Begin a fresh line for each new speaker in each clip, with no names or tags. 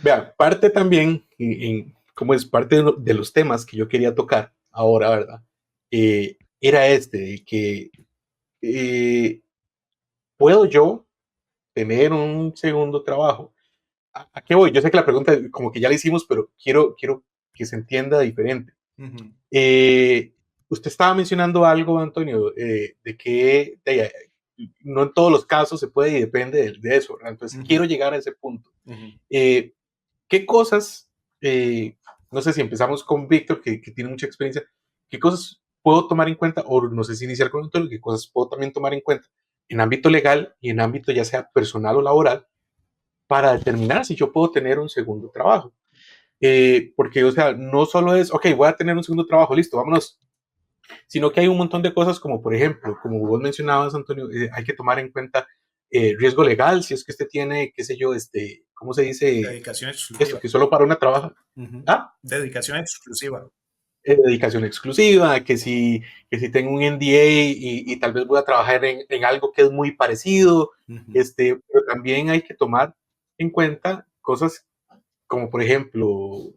Vea, parte también, como es parte de los temas que yo quería tocar ahora, ¿verdad? Era este, de que puedo yo tener un segundo trabajo. ¿A qué voy? Yo sé que la pregunta como que ya la hicimos, pero quiero que se entienda diferente.
Ujú,
Eh, Usted estaba mencionando algo, Antonio, de que no en todos los casos se puede y depende de eso, ¿verdad? Entonces
ujú,
quiero llegar a ese punto.
ujú.
Eh, ¿Qué cosas, no sé si empezamos con Víctor, que tiene mucha experiencia, qué cosas puedo tomar en cuenta, o no sé si iniciar con Antonio, qué cosas puedo también tomar en cuenta en ámbito legal y en ámbito ya sea personal o laboral para determinar si yo puedo tener un segundo trabajo? Porque, o sea, no solo es, ok, voy a tener un segundo trabajo, listo, vámonos, sino que hay un montón de cosas como, por ejemplo, como vos mencionabas, Antonio, hay que tomar en cuenta riesgo legal, si es que usted tiene, qué sé yo, ¿cómo se dice?
Dedicación
Eso,
exclusiva.
que solo para una trabaja.
Ujú.
Ah,
Dedicación exclusiva.
dedicación exclusiva, que si tengo un NDA y tal vez voy a trabajar en algo que es muy parecido,
Ujú,
pero también hay que tomar en cuenta cosas como, por ejemplo,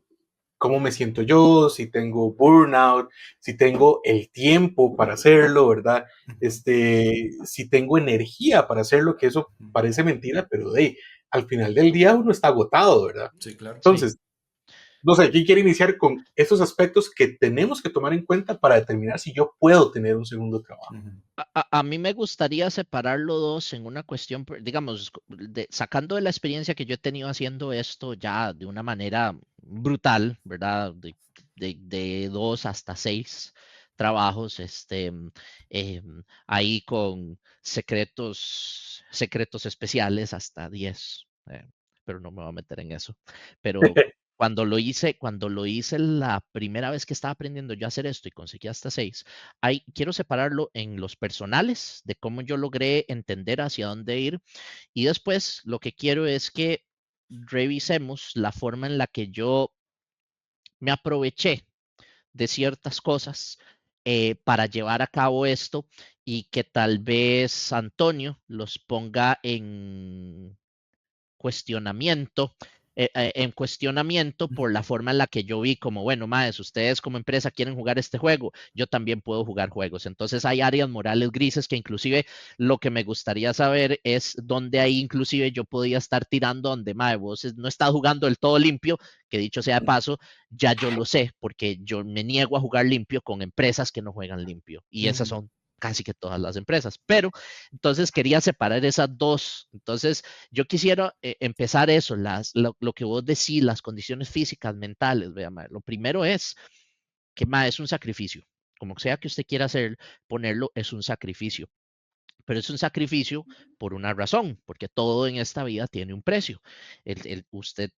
cómo me siento yo, si tengo burnout, si tengo el tiempo para hacerlo, ¿verdad?
ujú,
Si tengo energía para hacerlo, que eso
ujú.
parece mentira, pero al final del día uno está agotado, ¿verdad?
Sí, claro.
Sí.
Entonces, no sé, ¿quién quiere iniciar con estos aspectos que tenemos que tomar en cuenta para determinar si yo puedo tener un segundo trabajo?
Ujú,
A mí me gustaría separarlo dos en una cuestión, digamos, sacando de la experiencia que yo he tenido haciendo esto ya de una manera brutal, ¿verdad? De 2 hasta 6 trabajos, ahí con secretos especiales hasta 10, pero no me voy a meter en eso. Pero cuando lo hice la primera vez que estaba aprendiendo yo a hacer esto y conseguí hasta 6, quiero separarlo en los personales, de cómo yo logré entender hacia dónde ir, y después lo que quiero es que revisemos la forma en la que yo me aproveché de ciertas cosas para llevar a cabo esto y que tal vez Antonio los ponga cuestionamiento, en cuestionamiento por la forma en la que yo vi como, bueno, maes, ustedes como empresa quieren jugar este juego, yo también puedo jugar juegos. Entonces hay áreas morales grises que inclusive lo que me gustaría saber es dónde ahí inclusive yo podía estar tirando donde, mae, vos no estás jugando del todo limpio, que dicho sea de paso, ya yo lo sé, porque yo me niego a jugar limpio con empresas que no juegan limpio. Y esas
ujú,
son casi que todas las empresas. Pero entonces quería separar esas dos. Entonces, yo quisiera empezar eso, lo que vos decís, las condiciones físicas, mentales, vea, ma, lo primero es que ma, es un sacrificio. Como sea que usted quiera hacer, ponerlo, es un sacrificio. Pero es un sacrificio por una razón, porque todo en esta vida tiene un precio. Usted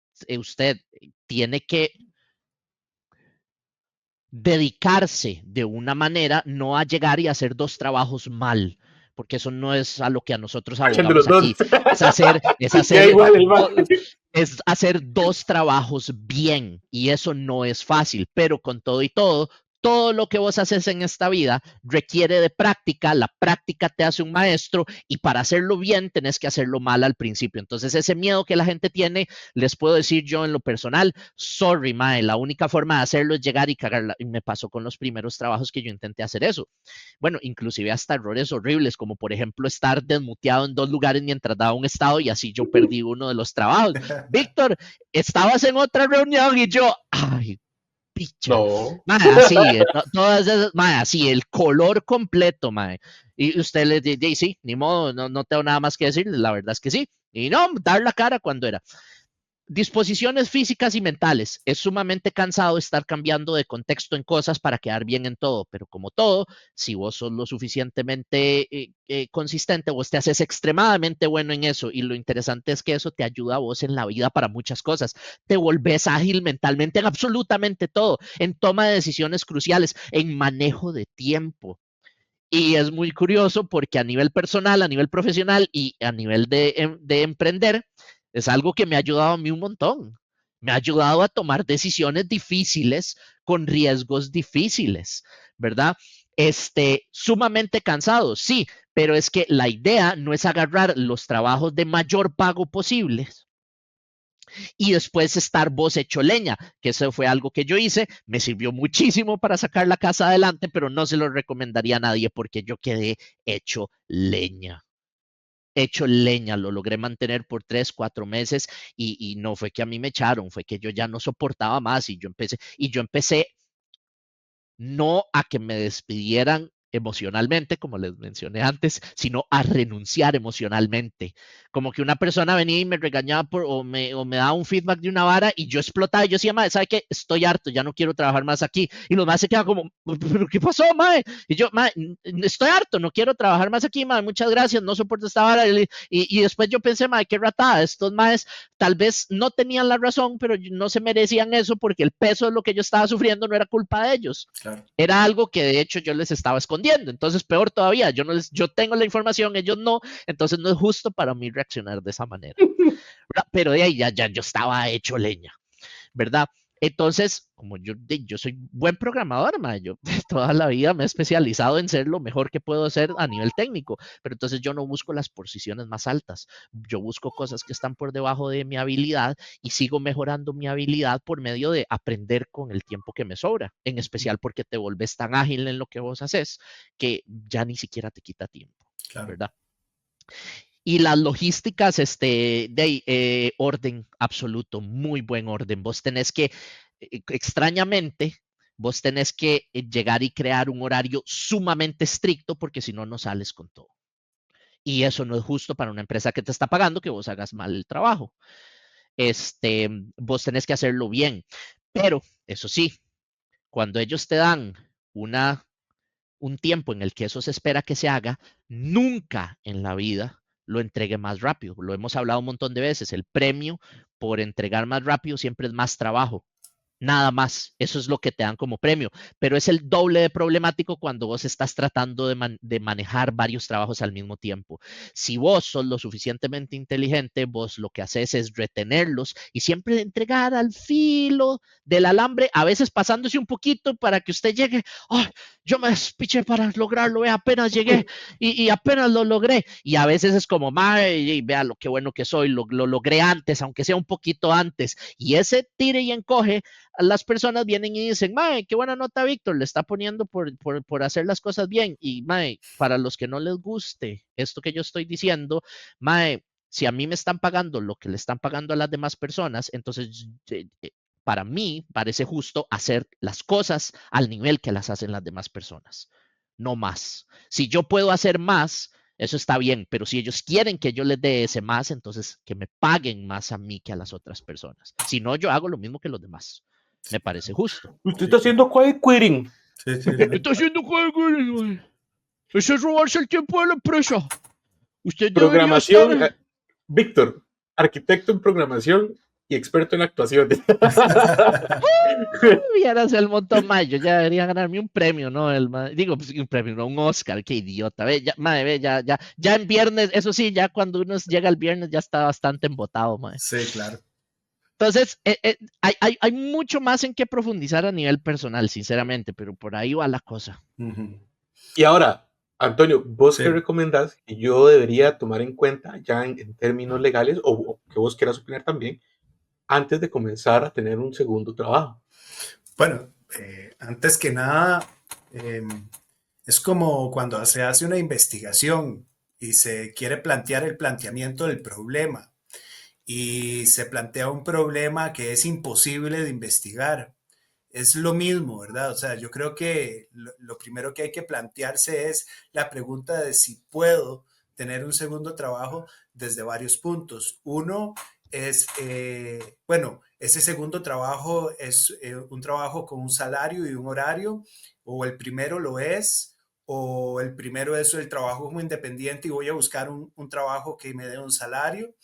tiene que dedicarse de una manera, no a llegar y hacer 2 trabajos mal, porque eso no es a lo que a nosotros
De los
abogamos
dos.
aquí. Es hacer, es
Ya
hacer,
igual el mal.
es hacer 2 trabajos bien, y eso no es fácil, pero con todo y todo lo que vos haces en esta vida requiere de práctica, la práctica te hace un maestro y para hacerlo bien tenés que hacerlo mal al principio. Entonces ese miedo que la gente tiene, les puedo decir yo en lo personal, sorry, mae, la única forma de hacerlo es llegar y cagarla. Y me pasó con los primeros trabajos que yo intenté hacer eso. Bueno, inclusive hasta errores horribles, como por ejemplo estar desmuteado en 2 lugares mientras daba un estado y así yo perdí uno de los trabajos. Víctor, estabas en otra reunión y yo, ay, picha.
No.
Mae, así, todas esas, mae, así, el color completo, mae. Y usted le dice, sí, ni modo, no tengo nada más que decirle, la verdad es que sí. Y no, dar la cara cuando era. Disposiciones físicas y mentales. Es sumamente cansado estar cambiando de contexto en cosas para quedar bien en todo, pero como todo, si vos sos lo suficientemente consistente, vos te haces extremadamente bueno en eso y lo interesante es que eso te ayuda a vos en la vida para muchas cosas. Te volvés ágil mentalmente en absolutamente todo, en toma de decisiones cruciales, en manejo de tiempo. Y es muy curioso porque a nivel personal, a nivel profesional y a nivel de emprender, es algo que me ha ayudado a mí un montón. Me ha ayudado a tomar decisiones difíciles con riesgos difíciles, ¿verdad? Sumamente cansado, sí, pero es que la idea no es agarrar los trabajos de mayor pago posibles y después estar vos hecho leña, que eso fue algo que yo hice, me sirvió muchísimo para sacar la casa adelante, pero no se lo recomendaría a nadie porque yo quedé hecho leña. Hecho leña, lo logré mantener por 3, 4 meses y no fue que a mí me echaron, fue que yo ya no soportaba más y yo empecé no a que me despidieran emocionalmente, como les mencioné antes, sino a renunciar emocionalmente. Como que una persona venía y me regañaba o me daba un feedback de una vara y yo explotaba y yo decía, mae, ¿sabe qué? Estoy harto, ya no quiero trabajar más aquí. Y los más se quedan como, ¿pero qué pasó, mae? Y yo, mae, estoy harto, no quiero trabajar más aquí, mae, muchas gracias, no soporto esta vara. Y después yo pensé, mae, qué ratada, estos maes tal vez no tenían la razón, pero no se merecían eso porque el peso de lo que yo estaba sufriendo no era culpa de ellos.
Claro.
Era algo que de hecho yo les estaba escondiendo. Entonces, peor todavía, yo tengo la información, ellos no. Entonces, no es justo para mí reaccionar de esa manera. Pero de ahí ya yo estaba hecho leña, ¿verdad? Entonces, como yo soy buen programador, ma, yo toda la vida me he especializado en ser lo mejor que puedo ser a nivel técnico, pero entonces yo no busco las posiciones más altas, yo busco cosas que están por debajo de mi habilidad y sigo mejorando mi habilidad por medio de aprender con el tiempo que me sobra, en especial porque te volvés tan ágil en lo que vos haces que ya ni siquiera te quita tiempo,
Claro.
¿verdad? Y las logísticas, orden absoluto, muy buen orden. Vos tenés que, extrañamente, vos tenés que llegar y crear un horario sumamente estricto porque si no, no sales con todo. Y eso no es justo para una empresa que te está pagando que vos hagas mal el trabajo. Vos tenés que hacerlo bien. Pero, eso sí, cuando ellos te dan un tiempo en el que eso se espera que se haga, nunca en la vida lo entregue más rápido. Lo hemos hablado un montón de veces. El premio por entregar más rápido siempre es más trabajo. Nada más, eso es lo que te dan como premio, pero es el doble de problemático cuando vos estás tratando de manejar varios trabajos al mismo tiempo. Si vos sos lo suficientemente inteligente, vos lo que haces es retenerlos y siempre entregar al filo del alambre, a veces pasándose un poquito para que usted llegue, oh, yo me despiché para lograrlo, apenas llegué y apenas lo logré. Y a veces es como, madre, vea lo que bueno que soy, lo logré antes, aunque sea un poquito antes. Y ese tire y encoge las personas vienen y dicen, mae, qué buena nota Víctor, le está poniendo por hacer las cosas bien. Y mae, para los que no les guste esto que yo estoy diciendo, mae, si a mí me están pagando lo que le están pagando a las demás personas, entonces para mí parece justo hacer las cosas al nivel que las hacen las demás personas, no más. Si yo puedo hacer más, eso está bien, pero si ellos quieren que yo les dé ese más, entonces que me paguen más a mí que a las otras personas. Si no, yo hago lo mismo que los demás. Me parece justo.
Usted está haciendo quiet quitting.
Sí, sí,
¿Qué está haciendo? Eso es robarse el tiempo de la empresa. Usted debería estar.
Programación. Víctor, arquitecto en programación y experto en actuación.
Vieras el montón más. Yo ya debería ganarme un premio, ¿no? Digo, pues, un premio, no un Oscar. Qué idiota. Ve, ya, madre, ve, ya en viernes, eso sí, ya cuando uno llega el viernes ya está bastante embotado, madre.
Sí, claro.
Entonces, hay mucho más en qué profundizar a nivel personal, sinceramente, pero por ahí va la cosa.
Y ahora, Antonio, ¿vos
Sí.
qué recomendás que yo debería tomar en cuenta ya en términos legales o que vos quieras opinar también antes de comenzar a tener un segundo trabajo?
Bueno, antes que nada, es como cuando se hace una investigación y se quiere plantear el planteamiento del problema y se plantea un problema que es imposible de investigar. Es lo mismo, ¿verdad? O sea, yo creo que lo primero que hay que plantearse es la pregunta de si puedo tener un segundo trabajo desde varios puntos. Uno es, bueno, ese segundo trabajo es un trabajo con un salario y un horario, o el primero lo es, o el primero es el trabajo como independiente y voy a buscar un trabajo que me dé un salario.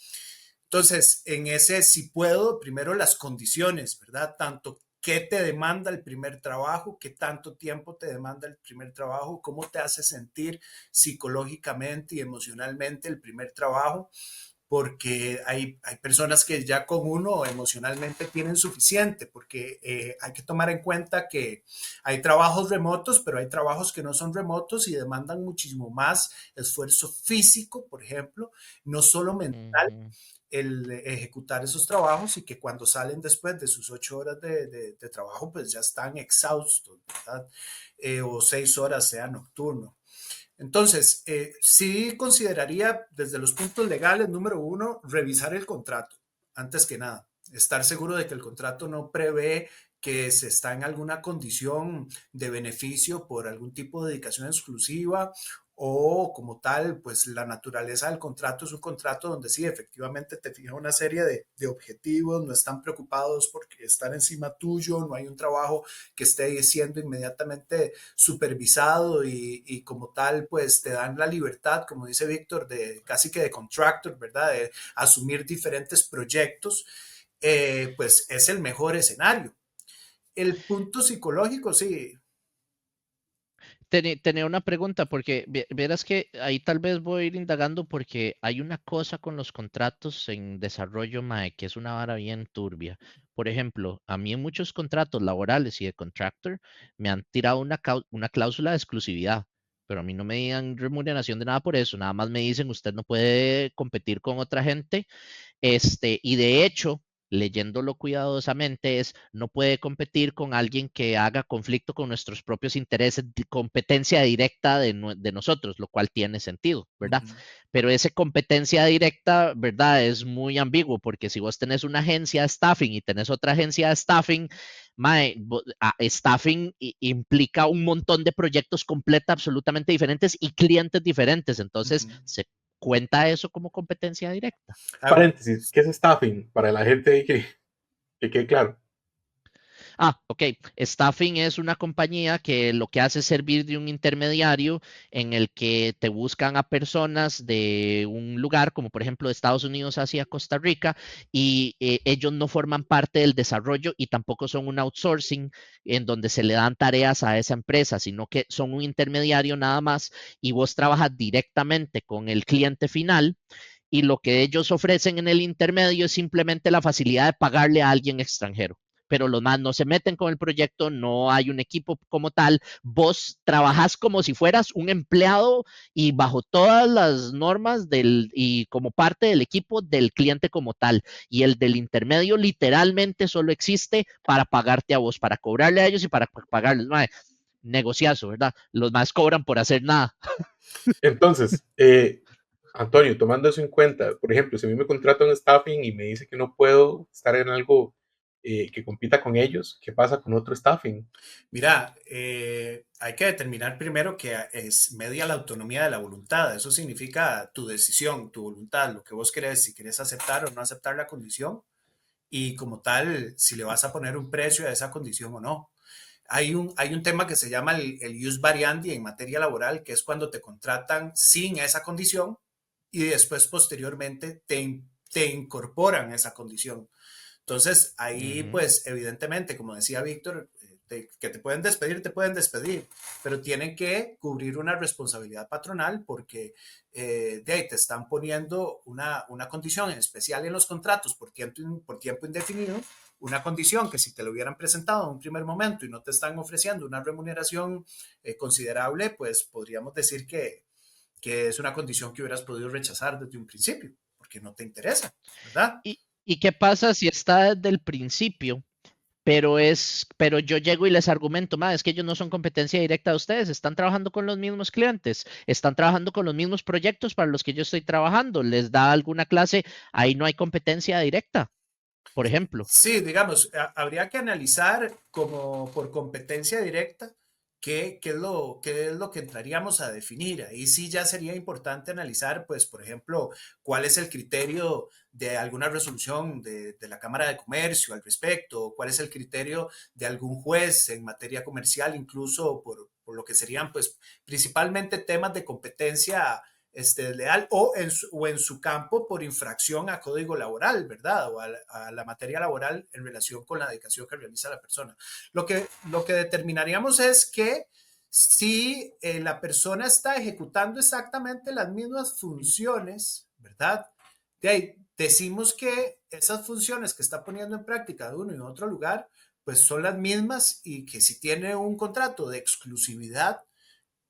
Entonces, en ese si puedo, primero las condiciones, ¿verdad? Tanto qué te demanda el primer trabajo, qué tanto tiempo te demanda el primer trabajo, cómo te hace sentir psicológicamente y emocionalmente el primer trabajo, porque hay personas que ya con uno emocionalmente tienen suficiente, porque hay que tomar en cuenta que hay trabajos remotos, pero hay trabajos que no son remotos y demandan muchísimo más esfuerzo físico, por ejemplo, no solo mental. el ejecutar esos trabajos y que cuando salen después de sus 8 horas de trabajo, pues ya están exhaustos, ¿verdad? O 6 horas, sea nocturno. Entonces, sí consideraría desde los puntos legales, número uno, revisar el contrato, antes que nada. Estar seguro de que el contrato no prevé que se está en alguna condición de beneficio por algún tipo de dedicación exclusiva o como tal, pues la naturaleza del contrato es un contrato donde sí, efectivamente te fija una serie de objetivos, no están preocupados por estar encima tuyo, no hay un trabajo que esté siendo inmediatamente supervisado y como tal, pues te dan la libertad, como dice Víctor, de casi que de contractor, ¿verdad? De asumir diferentes proyectos, pues es el mejor escenario. El punto psicológico, sí.
Tenía una pregunta, porque verás que ahí tal vez voy a ir indagando porque hay una cosa con los contratos en desarrollo, mae, que es una vara bien turbia. Por ejemplo, a mí en muchos contratos laborales y de contractor me han tirado una cláusula de exclusividad, pero a mí no me dan remuneración de nada por eso, nada más me dicen usted no puede competir con otra gente y de hecho, leyéndolo cuidadosamente, es no puede competir con alguien que haga conflicto con nuestros propios intereses, competencia directa de nosotros, lo cual tiene sentido,
Uh
¿verdad?
-huh.
Pero esa competencia directa, ¿verdad? Es muy ambiguo porque si vos tenés una agencia de staffing y tenés otra agencia de staffing, mae, staffing implica un montón de proyectos completa, absolutamente diferentes y clientes diferentes.
Uh
Entonces,
-huh.
se cuenta eso como competencia directa.
Paréntesis, ¿qué es staffing? Para la gente ahí que quede claro.
Ok. Staffing es una compañía que lo que hace es servir de un intermediario en el que te buscan a personas de un lugar, como por ejemplo de Estados Unidos hacia Costa Rica, y ellos no forman parte del desarrollo y tampoco son un outsourcing en donde se le dan tareas a esa empresa, sino que son un intermediario nada más y vos trabajas directamente con el cliente final. Y lo que ellos ofrecen en el intermedio es simplemente la facilidad de pagarle a alguien extranjero, pero los más no se meten con el proyecto, no hay un equipo como tal, vos trabajás como si fueras un empleado y bajo todas las normas y como parte del equipo del cliente como tal, y el del intermedio literalmente solo existe para pagarte a vos, para cobrarle a ellos y para pagarles, mae, negociazo, ¿verdad? Los más cobran por hacer nada.
Entonces, Antonio, tomando eso en cuenta, por ejemplo, si a mí me contrata un staffing y me dice que no puedo estar en algo que compita con ellos, ¿qué pasa con otro staffing?
Mira, hay que determinar primero que es media la autonomía de la voluntad. Eso significa tu decisión, tu voluntad, lo que vos querés, si querés aceptar o no aceptar la condición y como tal, si le vas a poner un precio a esa condición o no. Hay un tema que se llama el jus variandi en materia laboral, que es cuando te contratan sin esa condición y después posteriormente te incorporan esa condición. Entonces, ahí,
Ujú.
pues, evidentemente, como decía Víctor, que te pueden despedir, pero tienen que cubrir una responsabilidad patronal porque de ahí te están poniendo una condición en especial en los contratos por tiempo indefinido, una condición que si te lo hubieran presentado en un primer momento y no te están ofreciendo una remuneración considerable, pues podríamos decir que es una condición que hubieras podido rechazar desde un principio, porque no te interesa, ¿verdad?
¿Y qué pasa si está desde el principio? Pero yo llego y les argumento, es que ellos no son competencia directa de ustedes, están trabajando con los mismos clientes, están trabajando con los mismos proyectos para los que yo estoy trabajando, les da alguna clase, ahí no hay competencia directa, por ejemplo.
Sí, digamos, habría que analizar como por competencia directa qué es lo que entraríamos a definir. Ahí sí ya sería importante analizar, pues, por ejemplo, cuál es el criterio de alguna resolución de la Cámara de Comercio al respecto, o cuál es el criterio de algún juez en materia comercial, incluso por lo que serían, pues, principalmente temas de competencia leal o en su campo por infracción a código laboral, ¿verdad? O a la materia laboral en relación con la dedicación que realiza la persona. Lo que determinaríamos es que si la persona está ejecutando exactamente las mismas funciones, ¿verdad? De ahí decimos que esas funciones que está poniendo en práctica de uno y en otro lugar, pues son las mismas y que si tiene un contrato de exclusividad,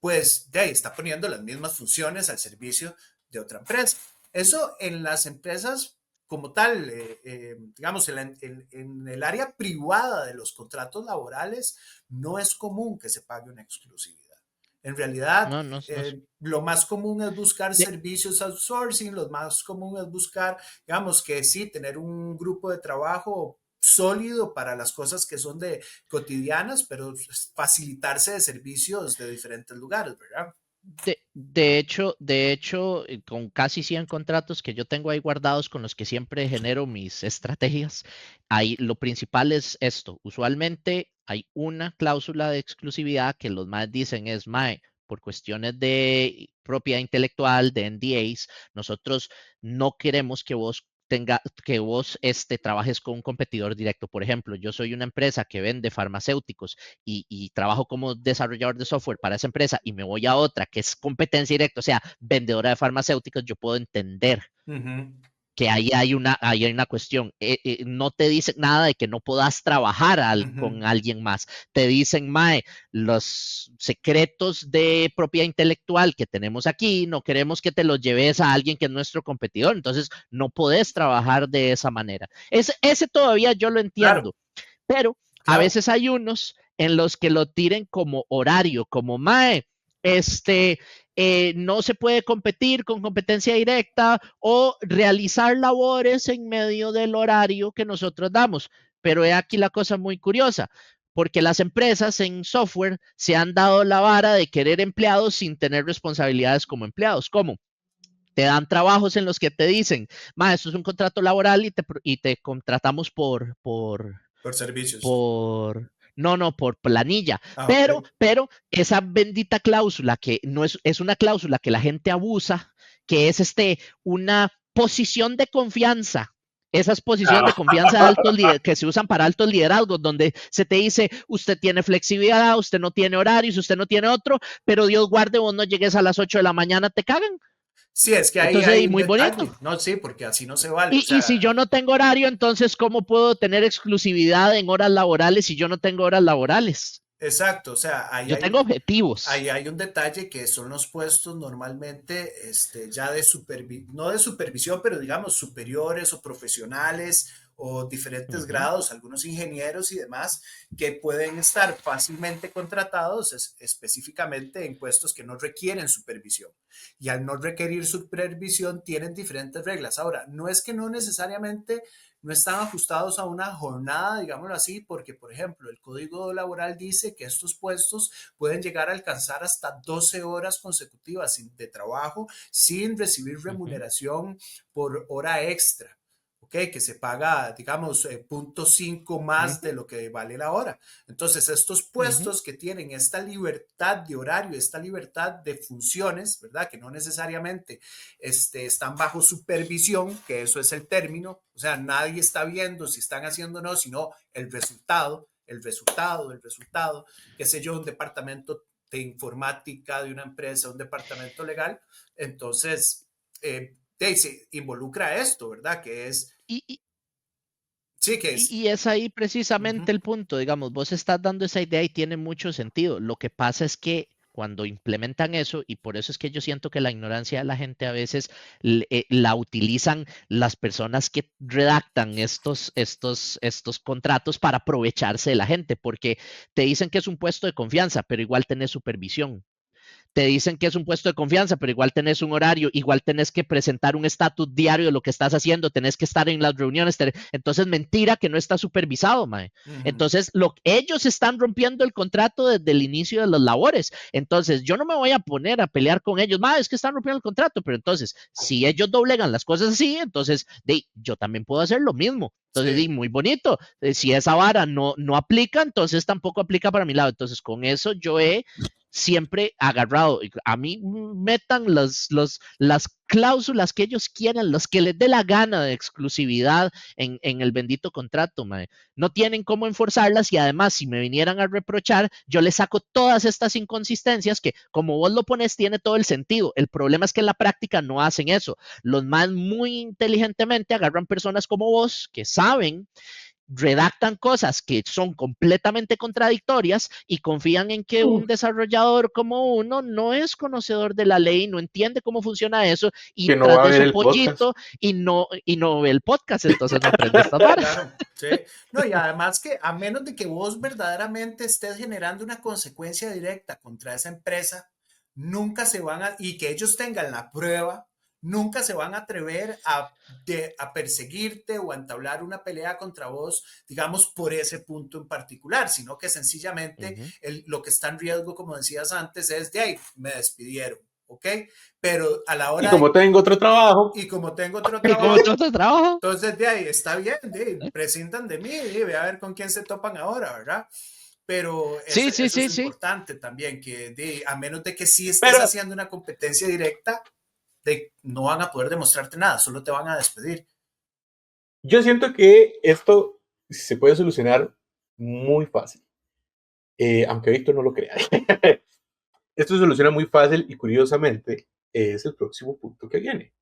pues de ahí está poniendo las mismas funciones al servicio de otra empresa. Eso en las empresas como tal, digamos, en el área privada de los contratos laborales, no es común que se pague una exclusividad. En realidad,
No, no, no.
lo más común es buscar
De,
servicios outsourcing, lo más común es buscar, digamos, que sí, tener un grupo de trabajo sólido para las cosas que son de cotidianas, pero facilitarse de servicios de diferentes lugares, ¿verdad?
de hecho, con casi 100 contratos que yo tengo ahí guardados con los que siempre genero mis estrategias, ahí lo principal es esto. Usualmente hay una cláusula de exclusividad que los más dicen es, mae, por cuestiones de propiedad intelectual, de NDAs, nosotros no queremos que vos trabajes con un competidor directo. Por ejemplo, yo soy una empresa que vende farmacéuticos y trabajo como desarrollador de software para esa empresa y me voy a otra que es competencia directa, o sea, vendedora de farmacéuticos, yo puedo entender
Uh -huh.
que ahí hay una cuestión. No te dicen nada de que no puedas trabajar
Uh -huh.
con alguien más. Te dicen, mae, los secretos de propiedad intelectual que tenemos aquí, no queremos que te los lleves a alguien que es nuestro competidor. Entonces, no podés trabajar de esa manera. Ese todavía yo lo
Claro,
entiendo, pero a
claro.
veces hay unos en los que lo tiren como horario, como mae, no se puede competir con competencia directa o realizar labores en medio del horario que nosotros damos. Pero he aquí la cosa muy curiosa, porque las empresas en software se han dado la vara de querer empleados sin tener responsabilidades como empleados. ¿Cómo? Te dan trabajos en los que te dicen, ma, esto es un contrato laboral y te contratamos
Por servicios.
por planilla,
Ah, ok.
pero esa bendita cláusula que no es una cláusula que la gente abusa, que es una posición de confianza. Esas posiciones de confianza de altos que se usan para altos liderazgos, donde se te dice, usted tiene flexibilidad, usted no tiene horarios, usted no tiene otro, pero Dios guarde, vos no llegues a las 8 de la mañana, te cagan.
Sí, es que ahí
Entonces,
hay
y
un
muy bonito.
detalle. No, sí, porque así no se vale. O
Y si
sea,
yo no tengo horario, entonces, ¿cómo puedo tener exclusividad en horas laborales si yo no tengo horas laborales?
exacto. O sea,
Yo tengo
ahí
objetivos.
hay un detalle que son los puestos normalmente ya de no de supervisión, pero digamos superiores o profesionales o diferentes
Ujú,
grados, algunos ingenieros y demás, que pueden estar fácilmente contratados específicamente en puestos que no requieren supervisión. Y al no requerir supervisión tienen diferentes reglas. Ahora, no es que no necesariamente no están ajustados a una jornada, digámoslo así, porque, por ejemplo, el Código Laboral dice que estos puestos pueden llegar a alcanzar hasta 12 horas consecutivas de trabajo sin recibir
ujú,
remuneración por hora extra. ¿Ok? Que se paga, digamos, 0.5 más
ujú,
de lo que vale la hora. Entonces, estos
ujú,
puestos que tienen esta libertad de horario, esta libertad de funciones, ¿verdad? Que no necesariamente están bajo supervisión, que eso es el término, o sea, nadie está viendo si están haciendo o no, sino el resultado, qué sé yo, un departamento de informática de una empresa, un departamento legal, entonces se involucra esto, ¿verdad? Que es,
Y, y,
sí, que
y-
es,
y es ahí
uh
precisamente
-huh,
el punto, digamos, vos estás dando esa idea y tiene mucho sentido. Lo que pasa es que cuando implementan eso, y por eso es que yo siento que la ignorancia de la gente a veces la utilizan las personas que redactan estos contratos para aprovecharse de la gente, porque te dicen que es un puesto de confianza, pero igual tenés supervisión. Te dicen que es un puesto de confianza, pero igual tenés un horario, igual tenés que presentar un estatus diario de lo que estás haciendo, tenés que estar en las reuniones. Entonces, mentira que no está supervisado, mae.
uh -huh.
Entonces, ellos están rompiendo el contrato desde el inicio de las labores. Entonces, yo no me voy a poner a pelear con ellos, mae, es que están rompiendo el contrato, pero entonces, si ellos doblegan las cosas así, entonces, yo también puedo hacer lo mismo. Entonces,
Sí.
muy bonito. Si esa vara no aplica, entonces tampoco aplica para mi lado. Entonces, con eso yo he siempre agarrado. A mí metan las cláusulas que ellos quieran, los que les dé la gana de exclusividad en el bendito contrato, mae. No tienen cómo enforzarlas y además si me vinieran a reprochar, yo les saco todas estas inconsistencias que como vos lo pones tiene todo el sentido. El problema es que en la práctica no hacen eso. Los más muy inteligentemente agarran personas como vos que saben redactan cosas que son completamente contradictorias y confían en que un desarrollador como uno no es conocedor de la ley, no entiende cómo funciona eso y
Que no
tras
va a
de
ver
eso
el podcast.
pollito y no ve el podcast, entonces no aprende estas varas.
Claro, sí. No, y además que a menos de que vos verdaderamente estés generando una consecuencia directa contra esa empresa, nunca se van a, y que ellos tengan la prueba, nunca se van a atrever a perseguirte o a entablar una pelea contra vos, digamos, por ese punto en particular, sino que sencillamente lo que está en riesgo, como decías antes, es de ahí, me despidieron, ¿ok? Pero a la
Y
hora
como tengo otro trabajo,
y como tengo otro
¿Y cómo
trabajo,
todo trabajo?
entonces de ahí está bien, presentan de mí, ve a ver con quién se topan ahora, ¿verdad? Pero
Sí, sí,
eso es
sí, sí.
importante también, que a menos de que sí estés
pero
haciendo una competencia directa, no van a poder demostrarte nada, solo te van a despedir.
yo siento que esto se puede solucionar muy fácil, aunque Víctor no lo crea. Esto se soluciona muy fácil y curiosamente es el próximo punto que viene.